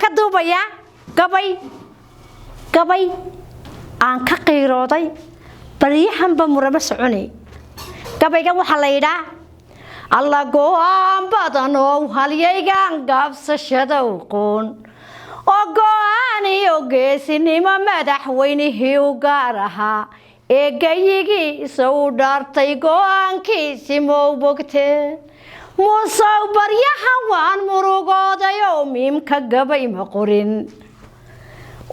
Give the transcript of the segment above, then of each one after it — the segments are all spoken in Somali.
كدوبيا قبي aan ka qiirooday bariyahan ba muraba soconay gabayga waxa la yiraahdaa alla go'aan badan oo halyaygan gaabsashada u qoon oo go'aan iyo geesinimo madaxweynihii u gaar ahaa ee gayigiisa u dhaartay go'aankiisii ma u bogtee muusoo baryahan waan murugooday oo miimka gabay ma qorin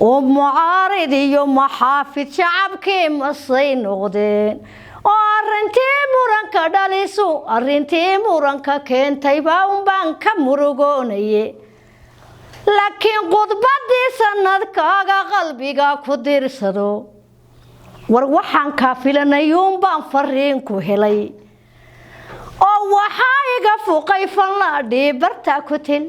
ومعارض يوم حافظ شعبكي مصين نقدين أرنتي مرنكا داليسو أرنتي مرنكا كين تايباون بانكا مرغوني لكن قطبة دي سندكاغا قلبيغا كدير سدو وروحان كافلنا يوم بان فرينكو هلي أو وحايغا فوقي فلا دي برتا كتل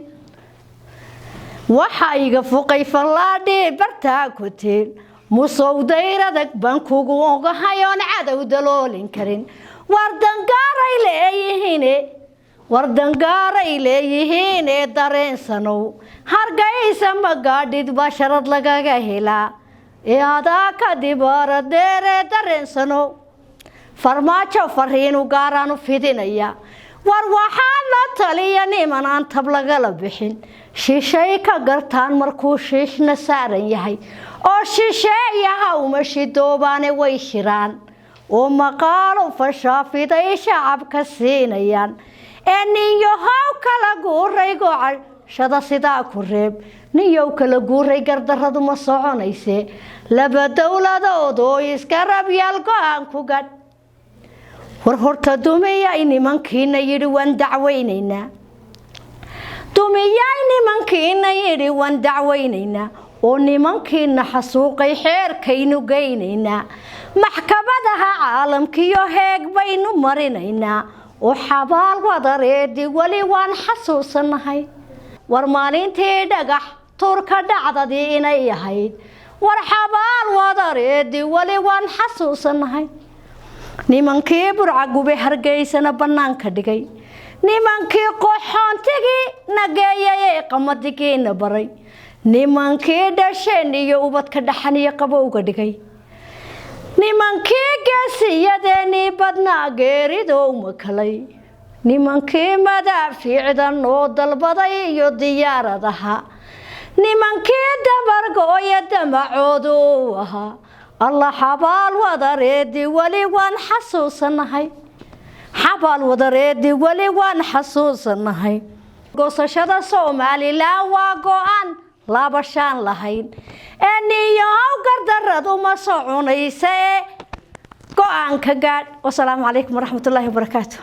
waxayga fuqay falaadhe barta ku tiin musow dayradag ban kugu ogahayoon cadow daloolin karin wardangaaray leeyihiin dareensanow hargaysa magaadhid basharad lagaga helaa adaa ka dibaradeere dareensanow farmaajo fariinu gaaraan u fidinaya war waxaan la taliya niman aan tab lagala bixin shishay ka gartaan markuu shiishna saaran yahay oo shisheeyaha uma shidoobaane way shiraan oo maqaalo fashaafiday shacabka siinayaan niyo haw kala guuray gocashada sidaa ku reeb niyow kala guuray gardarradu ma soconayse laba dowladood oo iska rabyaal go'aan ku gadh war horta dumiyay nimankiina yidhi waan dacweynaynaa dumiyay nimankiina yidhi waan dacweynaynaa oo nimankiina xasuuqay xeerkaynu geynaynaa maxkamadaha caalamkiyo heeg baynu marinaynaa oo xabaal wadareedi weli waan xasuusanahay war maalintii dhagax tuurka dhacdadii inay ahayd war xabaal wadareedi weli waan xasuusanahay nimankii burca gube hargeysana banaanka dhigay nimankii qoxoontigii nageeyay qamadigiina baray nimankii dhasheen iyo ubadka dhaxan iyo qabowga dhigay nimankii geesiyadeeni badnaa geeridoo makalay nimankii madaafiicdan oo dalbaday iyo diyaaradaha nimankii dabargooya damacoodu u ahaa الله حبال ودريدي ولي وان حسوسناهي حبال ودريدي ولي وان حسوسناهي قصشدا سومالي لا واقوان لا بشان لهين اني يو قردردو ما سعونيسي قوان كقاد والسلام عليكم ورحمة الله وبركاته